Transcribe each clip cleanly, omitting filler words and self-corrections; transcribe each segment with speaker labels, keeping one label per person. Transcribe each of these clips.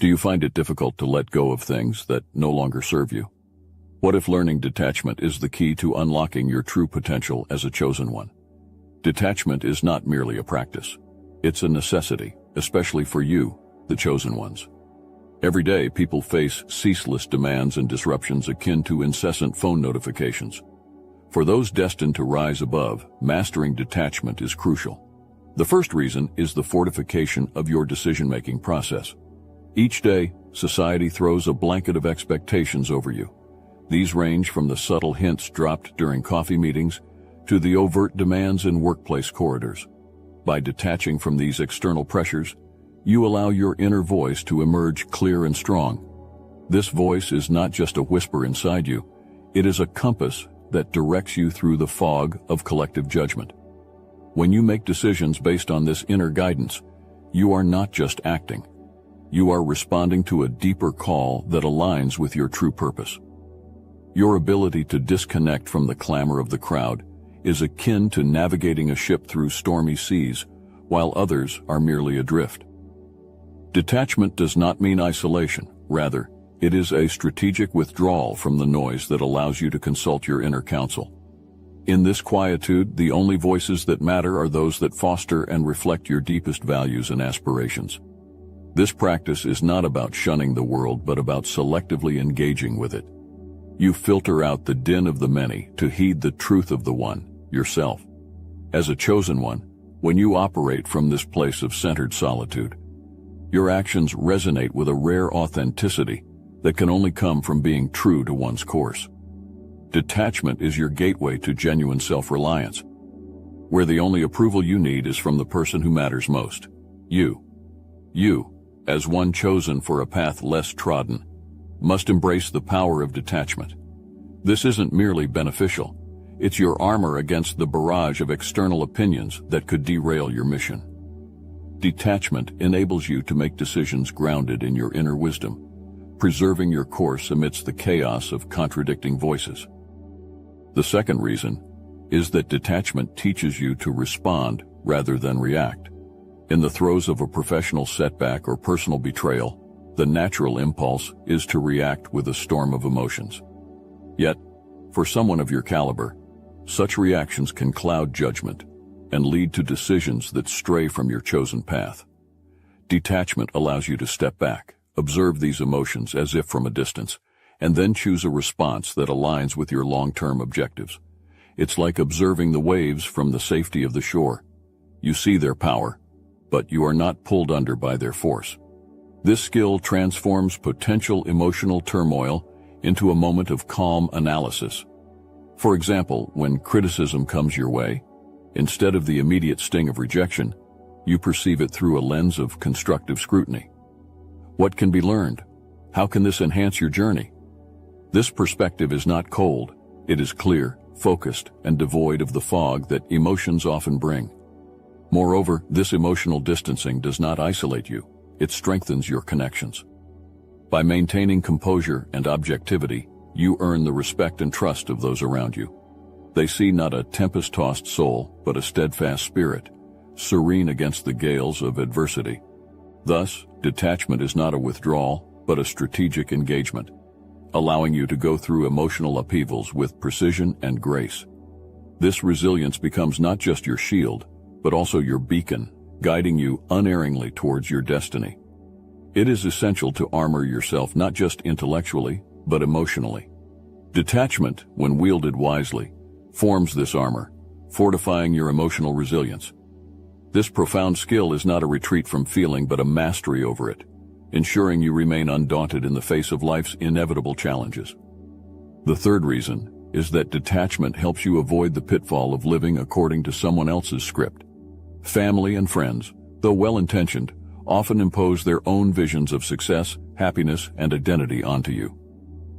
Speaker 1: Do you find it difficult to let go of things that no longer serve you? What if learning detachment is the key to unlocking your true potential as a chosen one? Detachment is not merely a practice. It's a necessity, especially for you, the chosen ones. Every day, people face ceaseless demands and disruptions akin to incessant phone notifications. For those destined to rise above, mastering detachment is crucial. The first reason is the fortification of your decision-making process. Each day, society throws a blanket of expectations over you. These range from the subtle hints dropped during coffee meetings to the overt demands in workplace corridors. By detaching from these external pressures, you allow your inner voice to emerge clear and strong. This voice is not just a whisper inside you, it is a compass that directs you through the fog of collective judgment. When you make decisions based on this inner guidance, you are not just acting. You are responding to a deeper call that aligns with your true purpose. Your ability to disconnect from the clamor of the crowd is akin to navigating a ship through stormy seas, while others are merely adrift. Detachment does not mean isolation. Rather, it is a strategic withdrawal from the noise that allows you to consult your inner counsel. In this quietude, the only voices that matter are those that foster and reflect your deepest values and aspirations. This practice is not about shunning the world, but about selectively engaging with it. You filter out the din of the many to heed the truth of the one, yourself. As a chosen one, when you operate from this place of centered solitude, your actions resonate with a rare authenticity that can only come from being true to one's course. Detachment is your gateway to genuine self-reliance, where the only approval you need is from the person who matters most, you. You, as one chosen for a path less trodden, must embrace the power of detachment. This isn't merely beneficial, it's your armor against the barrage of external opinions that could derail your mission. Detachment enables you to make decisions grounded in your inner wisdom, preserving your course amidst the chaos of contradicting voices. The second reason is that detachment teaches you to respond rather than react. In the throes of a professional setback or personal betrayal, the natural impulse is to react with a storm of emotions. Yet, for someone of your caliber, such reactions can cloud judgment and lead to decisions that stray from your chosen path. Detachment allows you to step back, observe these emotions as if from a distance, and then choose a response that aligns with your long-term objectives. It's like observing the waves from the safety of the shore. You see their power, but you are not pulled under by their force. This skill transforms potential emotional turmoil into a moment of calm analysis. For example, when criticism comes your way, instead of the immediate sting of rejection, you perceive it through a lens of constructive scrutiny. What can be learned? How can this enhance your journey? This perspective is not cold, it is clear, focused, and devoid of the fog that emotions often bring. Moreover, this emotional distancing does not isolate you, it strengthens your connections. By maintaining composure and objectivity, you earn the respect and trust of those around you. They see not a tempest-tossed soul, but a steadfast spirit, serene against the gales of adversity. Thus, detachment is not a withdrawal, but a strategic engagement, allowing you to go through emotional upheavals with precision and grace. This resilience becomes not just your shield, but also your beacon, guiding you unerringly towards your destiny. It is essential to armor yourself not just intellectually, but emotionally. Detachment, when wielded wisely, forms this armor, fortifying your emotional resilience. This profound skill is not a retreat from feeling, but a mastery over it, ensuring you remain undaunted in the face of life's inevitable challenges. The third reason is that detachment helps you avoid the pitfall of living according to someone else's script. Family and friends, though well-intentioned, often impose their own visions of success, happiness, and identity onto you.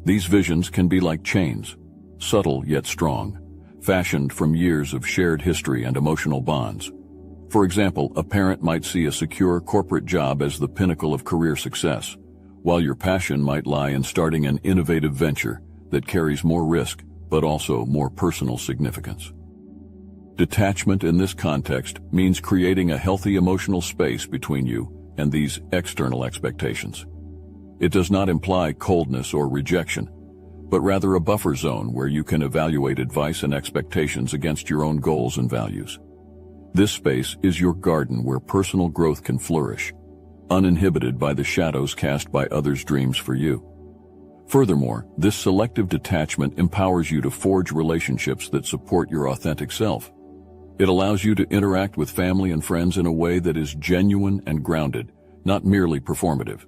Speaker 1: These visions can be like chains, subtle yet strong, fashioned from years of shared history and emotional bonds. For example, a parent might see a secure corporate job as the pinnacle of career success, while your passion might lie in starting an innovative venture that carries more risk but also more personal significance. Detachment in this context means creating a healthy emotional space between you and these external expectations. It does not imply coldness or rejection, but rather a buffer zone where you can evaluate advice and expectations against your own goals and values. This space is your garden where personal growth can flourish, uninhibited by the shadows cast by others' dreams for you. Furthermore, this selective detachment empowers you to forge relationships that support your authentic self. It allows you to interact with family and friends in a way that is genuine and grounded, not merely performative.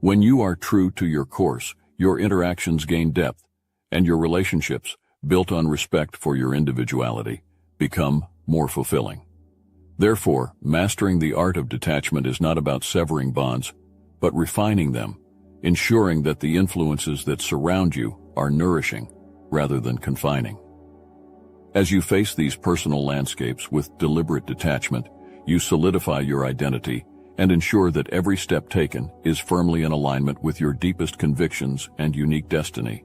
Speaker 1: When you are true to your course, your interactions gain depth, and your relationships, built on respect for your individuality, become more fulfilling. Therefore, mastering the art of detachment is not about severing bonds, but refining them, ensuring that the influences that surround you are nourishing rather than confining. As you face these personal landscapes with deliberate detachment, you solidify your identity and ensure that every step taken is firmly in alignment with your deepest convictions and unique destiny.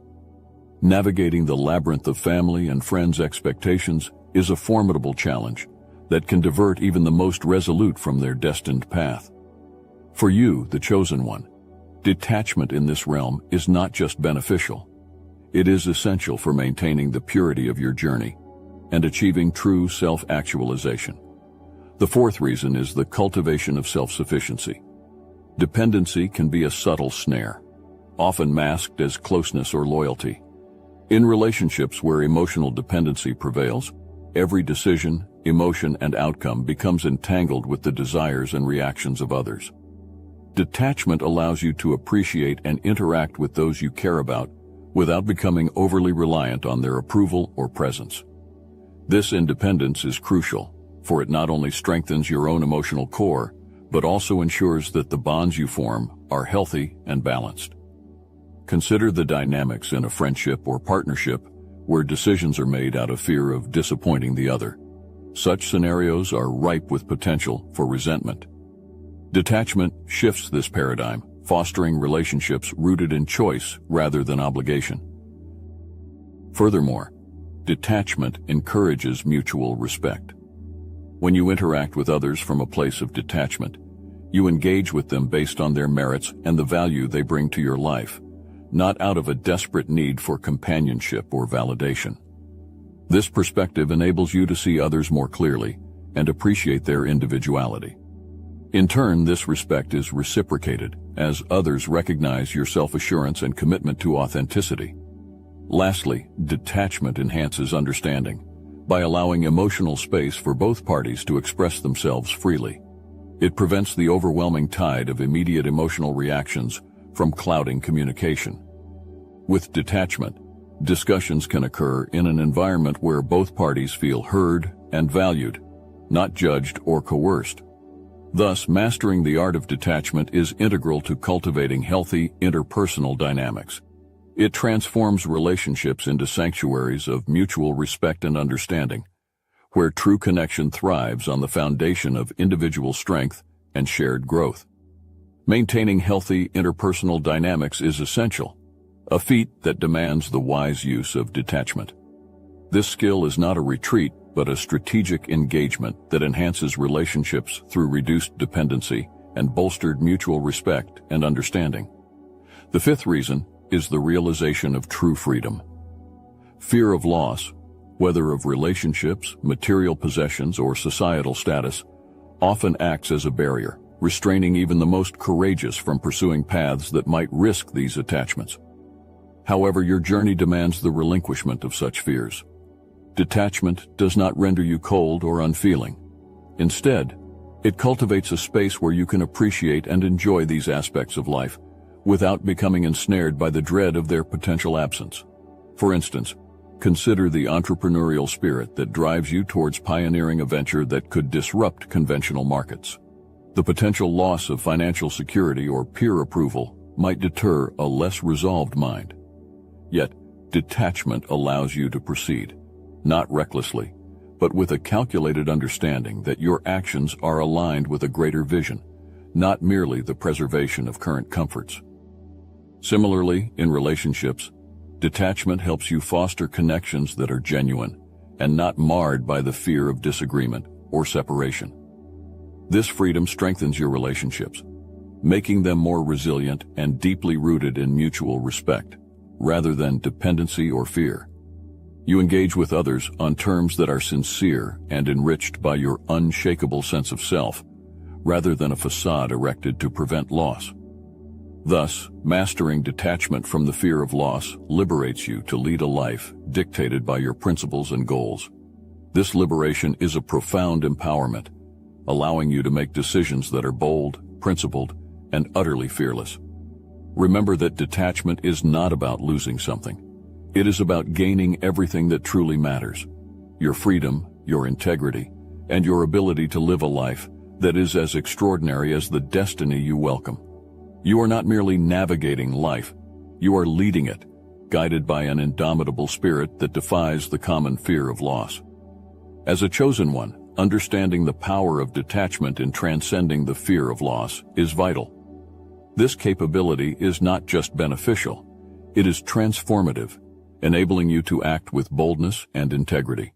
Speaker 1: Navigating the labyrinth of family and friends' expectations is a formidable challenge that can divert even the most resolute from their destined path. For you, the chosen one, detachment in this realm is not just beneficial. It is essential for maintaining the purity of your journey and achieving true self-actualization. The fourth reason is the cultivation of self-sufficiency. Dependency can be a subtle snare, often masked as closeness or loyalty. In relationships where emotional dependency prevails, every decision, emotion, and outcome becomes entangled with the desires and reactions of others. Detachment allows you to appreciate and interact with those you care about without becoming overly reliant on their approval or presence. This independence is crucial, for it not only strengthens your own emotional core, but also ensures that the bonds you form are healthy and balanced. Consider the dynamics in a friendship or partnership where decisions are made out of fear of disappointing the other. Such scenarios are ripe with potential for resentment. Detachment shifts this paradigm, fostering relationships rooted in choice rather than obligation. Furthermore, detachment encourages mutual respect. When you interact with others from a place of detachment, you engage with them based on their merits and the value they bring to your life, not out of a desperate need for companionship or validation. This perspective enables you to see others more clearly and appreciate their individuality. In turn, this respect is reciprocated as others recognize your self-assurance and commitment to authenticity. Lastly, detachment enhances understanding by allowing emotional space for both parties to express themselves freely. It prevents the overwhelming tide of immediate emotional reactions from clouding communication. With detachment, discussions can occur in an environment where both parties feel heard and valued, not judged or coerced. Thus, mastering the art of detachment is integral to cultivating healthy interpersonal dynamics. It transforms relationships into sanctuaries of mutual respect and understanding, where true connection thrives on the foundation of individual strength and shared growth. Maintaining healthy interpersonal dynamics is essential, a feat that demands the wise use of detachment. This skill is not a retreat, but a strategic engagement that enhances relationships through reduced dependency and bolstered mutual respect and understanding. The fifth reason is the realization of true freedom. Fear of loss, whether of relationships, material possessions, or societal status, often acts as a barrier, restraining even the most courageous from pursuing paths that might risk these attachments. However, your journey demands the relinquishment of such fears. Detachment does not render you cold or unfeeling. Instead, it cultivates a space where you can appreciate and enjoy these aspects of life without becoming ensnared by the dread of their potential absence. For instance, consider the entrepreneurial spirit that drives you towards pioneering a venture that could disrupt conventional markets. The potential loss of financial security or peer approval might deter a less resolved mind. Yet, detachment allows you to proceed, not recklessly, but with a calculated understanding that your actions are aligned with a greater vision, not merely the preservation of current comforts. Similarly, in relationships, detachment helps you foster connections that are genuine and not marred by the fear of disagreement or separation. This freedom strengthens your relationships, making them more resilient and deeply rooted in mutual respect, rather than dependency or fear. You engage with others on terms that are sincere and enriched by your unshakable sense of self, rather than a facade erected to prevent loss. Thus, mastering detachment from the fear of loss liberates you to lead a life dictated by your principles and goals. This liberation is a profound empowerment, allowing you to make decisions that are bold, principled, and utterly fearless. Remember that detachment is not about losing something. It is about gaining everything that truly matters: your freedom, your integrity, and your ability to live a life that is as extraordinary as the destiny you welcome. You are not merely navigating life, you are leading it, guided by an indomitable spirit that defies the common fear of loss. As a chosen one, understanding the power of detachment in transcending the fear of loss is vital. This capability is not just beneficial, it is transformative, enabling you to act with boldness and integrity.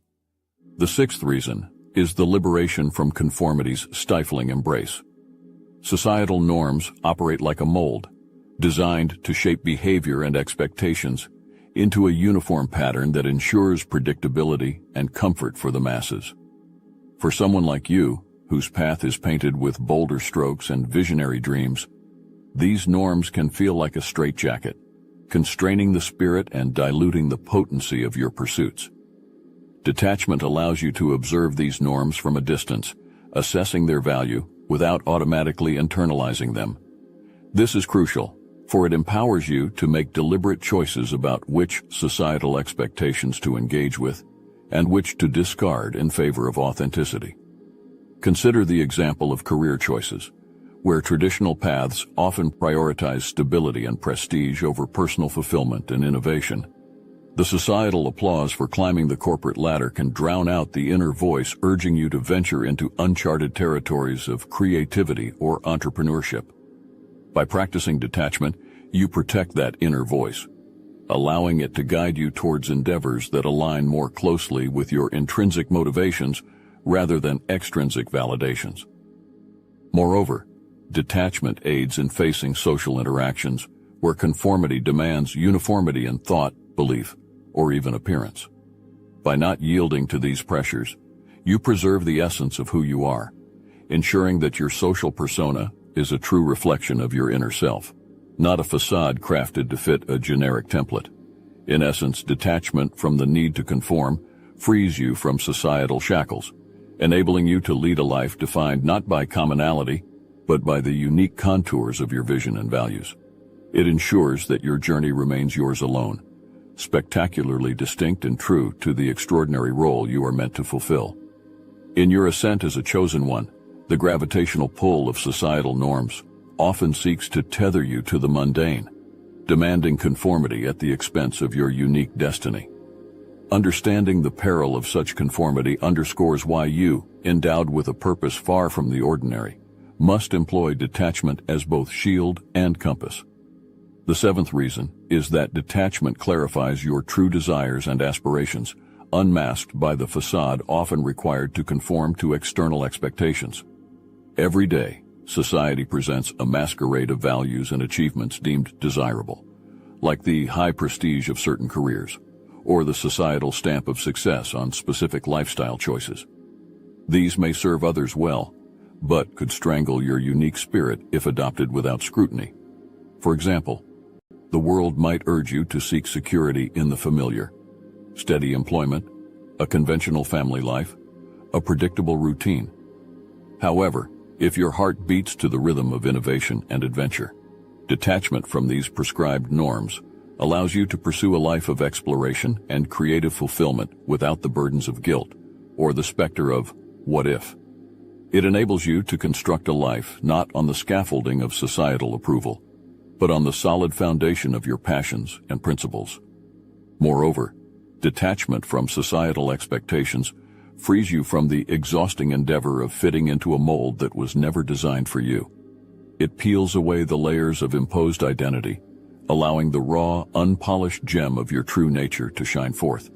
Speaker 1: The sixth reason is the liberation from conformity's stifling embrace. Societal norms operate like a mold, designed to shape behavior and expectations into a uniform pattern that ensures predictability and comfort for the masses. For someone like you, whose path is painted with bolder strokes and visionary dreams, these norms can feel like a straitjacket, constraining the spirit and diluting the potency of your pursuits. Detachment allows you to observe these norms from a distance, assessing their value without automatically internalizing them. This is crucial, for it empowers you to make deliberate choices about which societal expectations to engage with and which to discard in favor of authenticity. Consider the example of career choices, where traditional paths often prioritize stability and prestige over personal fulfillment and innovation. The societal applause for climbing the corporate ladder can drown out the inner voice urging you to venture into uncharted territories of creativity or entrepreneurship. By practicing detachment, you protect that inner voice, allowing it to guide you towards endeavors that align more closely with your intrinsic motivations rather than extrinsic validations. Moreover, detachment aids in facing social interactions where conformity demands uniformity in thought, belief, or even appearance. By not yielding to these pressures, you preserve the essence of who you are, ensuring that your social persona is a true reflection of your inner self, not a facade crafted to fit a generic template. In essence, detachment from the need to conform frees you from societal shackles, enabling you to lead a life defined not by commonality, but by the unique contours of your vision and values. It ensures that your journey remains yours alone, spectacularly distinct and true to the extraordinary role you are meant to fulfill. In your ascent as a chosen one, the gravitational pull of societal norms often seeks to tether you to the mundane, demanding conformity at the expense of your unique destiny. Understanding the peril of such conformity underscores why you, endowed with a purpose far from the ordinary, must employ detachment as both shield and compass. The seventh reason is that detachment clarifies your true desires and aspirations, unmasked by the facade often required to conform to external expectations. Every day, society presents a masquerade of values and achievements deemed desirable, like the high prestige of certain careers, or the societal stamp of success on specific lifestyle choices. These may serve others well, but could strangle your unique spirit if adopted without scrutiny. For example, the world might urge you to seek security in the familiar, steady employment, a conventional family life, a predictable routine. However, if your heart beats to the rhythm of innovation and adventure, detachment from these prescribed norms allows you to pursue a life of exploration and creative fulfillment without the burdens of guilt or the specter of what if. It enables you to construct a life not on the scaffolding of societal approval, but on the solid foundation of your passions and principles. Moreover, detachment from societal expectations frees you from the exhausting endeavor of fitting into a mold that was never designed for you. It peels away the layers of imposed identity, allowing the raw, unpolished gem of your true nature to shine forth.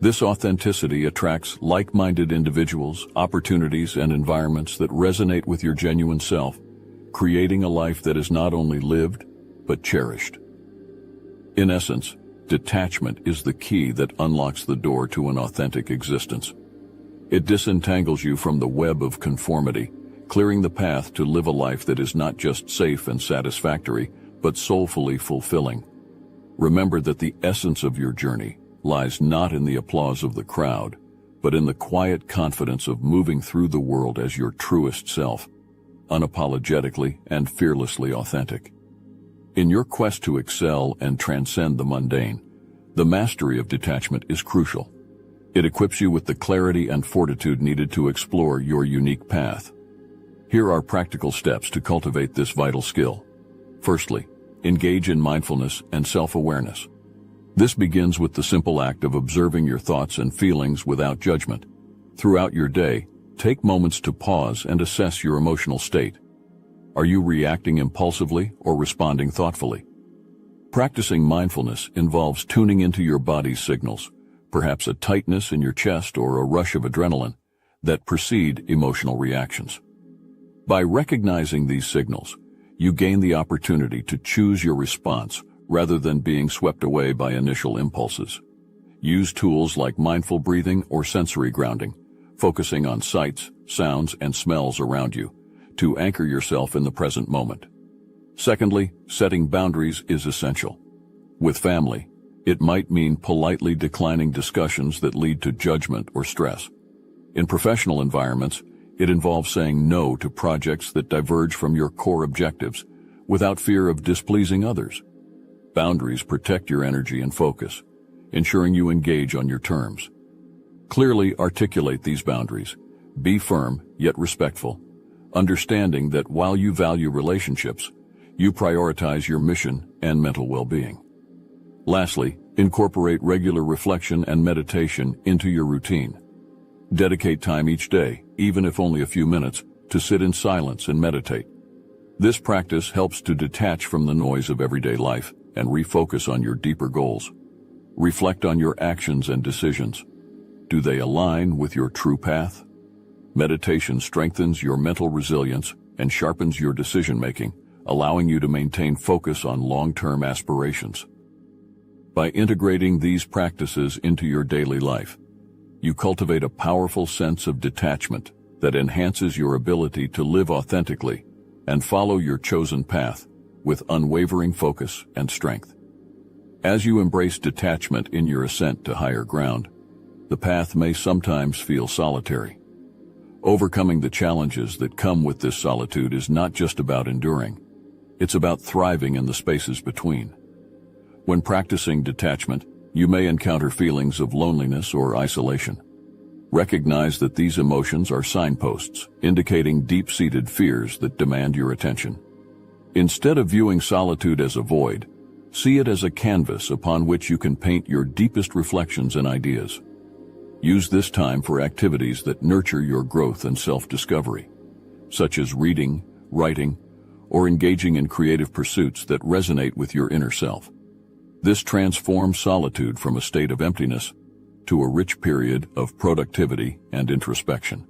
Speaker 1: This authenticity attracts like-minded individuals, opportunities, and environments that resonate with your genuine self, creating a life that is not only lived, but cherished. In essence, detachment is the key that unlocks the door to an authentic existence. It disentangles you from the web of conformity, clearing the path to live a life that is not just safe and satisfactory, but soulfully fulfilling. Remember that the essence of your journey lies not in the applause of the crowd, but in the quiet confidence of moving through the world as your truest self, unapologetically and fearlessly authentic. In your quest to excel and transcend the mundane, the mastery of detachment is crucial. It equips you with the clarity and fortitude needed to explore your unique path. Here are practical steps to cultivate this vital skill. Firstly, engage in mindfulness and self-awareness. This begins with the simple act of observing your thoughts and feelings without judgment. Throughout your day, take moments to pause and assess your emotional state. Are you reacting impulsively or responding thoughtfully? Practicing mindfulness involves tuning into your body's signals, perhaps a tightness in your chest or a rush of adrenaline, that precede emotional reactions. By recognizing these signals, you gain the opportunity to choose your response rather than being swept away by initial impulses. Use tools like mindful breathing or sensory grounding, focusing on sights, sounds, and smells around you, to anchor yourself in the present moment. Secondly, setting boundaries is essential. With family, it might mean politely declining discussions that lead to judgment or stress. In professional environments, it involves saying no to projects that diverge from your core objectives without fear of displeasing others. Boundaries protect your energy and focus, ensuring you engage on your terms. Clearly articulate these boundaries. Be firm, yet respectful, understanding that while you value relationships, you prioritize your mission and mental well-being. Lastly, incorporate regular reflection and meditation into your routine. Dedicate time each day, even if only a few minutes, to sit in silence and meditate. This practice helps to detach from the noise of everyday life and refocus on your deeper goals. Reflect on your actions and decisions. Do they align with your true path? Meditation strengthens your mental resilience and sharpens your decision-making, allowing you to maintain focus on long-term aspirations. By integrating these practices into your daily life, you cultivate a powerful sense of detachment that enhances your ability to live authentically and follow your chosen path with unwavering focus and strength. As you embrace detachment in your ascent to higher ground, the path may sometimes feel solitary. Overcoming the challenges that come with this solitude is not just about enduring. It's about thriving in the spaces between. When practicing detachment, you may encounter feelings of loneliness or isolation. Recognize that these emotions are signposts, indicating deep-seated fears that demand your attention. Instead of viewing solitude as a void, see it as a canvas upon which you can paint your deepest reflections and ideas. Use this time for activities that nurture your growth and self-discovery, such as reading, writing, or engaging in creative pursuits that resonate with your inner self. This transforms solitude from a state of emptiness to a rich period of productivity and introspection.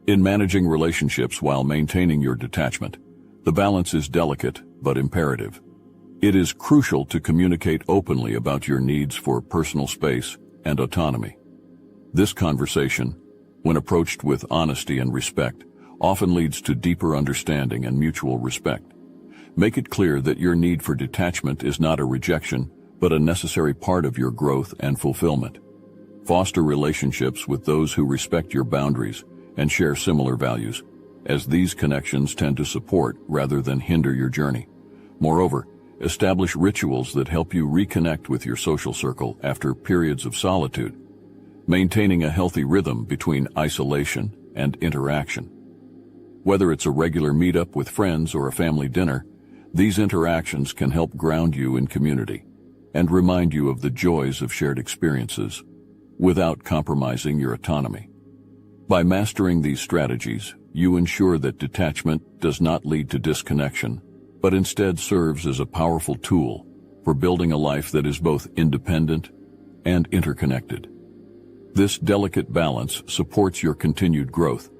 Speaker 1: In managing relationships while maintaining your detachment, the balance is delicate but imperative. It is crucial to communicate openly about your needs for personal space and autonomy. This conversation, when approached with honesty and respect, often leads to deeper understanding and mutual respect. Make it clear that your need for detachment is not a rejection, but a necessary part of your growth and fulfillment. Foster relationships with those who respect your boundaries and share similar values, as these connections tend to support rather than hinder your journey. Moreover, establish rituals that help you reconnect with your social circle after periods of solitude, maintaining a healthy rhythm between isolation and interaction. Whether it's a regular meetup with friends or a family dinner, these interactions can help ground you in community and remind you of the joys of shared experiences without compromising your autonomy. By mastering these strategies, you ensure that detachment does not lead to disconnection, but instead serves as a powerful tool for building a life that is both independent and interconnected. This delicate balance supports your continued growth,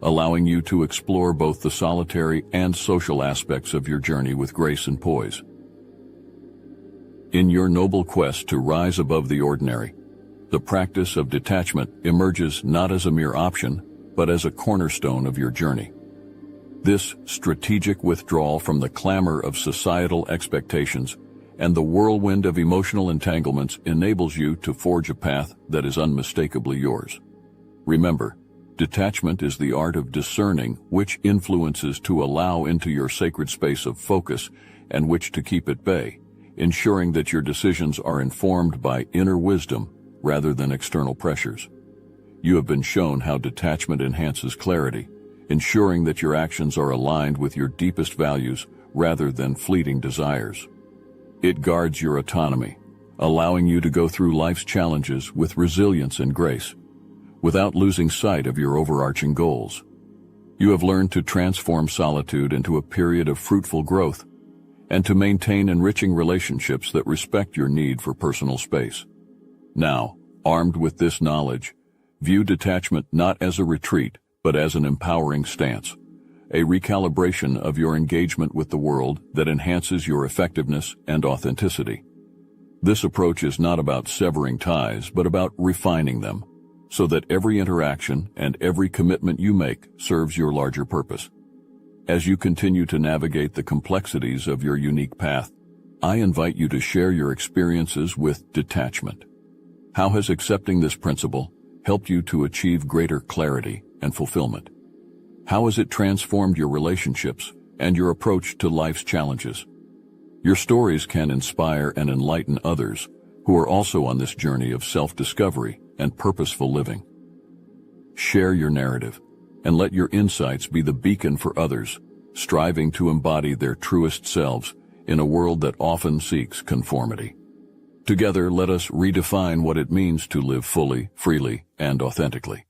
Speaker 1: allowing you to explore both the solitary and social aspects of your journey with grace and poise. In your noble quest to rise above the ordinary, the practice of detachment emerges not as a mere option, but as a cornerstone of your journey. This strategic withdrawal from the clamor of societal expectations and the whirlwind of emotional entanglements enables you to forge a path that is unmistakably yours. Remember, detachment is the art of discerning which influences to allow into your sacred space of focus and which to keep at bay, ensuring that your decisions are informed by inner wisdom rather than external pressures. You have been shown how detachment enhances clarity, ensuring that your actions are aligned with your deepest values rather than fleeting desires. It guards your autonomy, allowing you to go through life's challenges with resilience and grace, without losing sight of your overarching goals. You have learned to transform solitude into a period of fruitful growth, and to maintain enriching relationships that respect your need for personal space. Now, armed with this knowledge, view detachment not as a retreat, but as an empowering stance, a recalibration of your engagement with the world that enhances your effectiveness and authenticity. This approach is not about severing ties, but about refining them, so that every interaction and every commitment you make serves your larger purpose. As you continue to navigate the complexities of your unique path, I invite you to share your experiences with detachment. How has accepting this principle helped you to achieve greater clarity and fulfillment? How has it transformed your relationships and your approach to life's challenges? Your stories can inspire and enlighten others who are also on this journey of self-discovery and purposeful living. Share your narrative and let your insights be the beacon for others, striving to embody their truest selves in a world that often seeks conformity. Together, let us redefine what it means to live fully, freely, and authentically.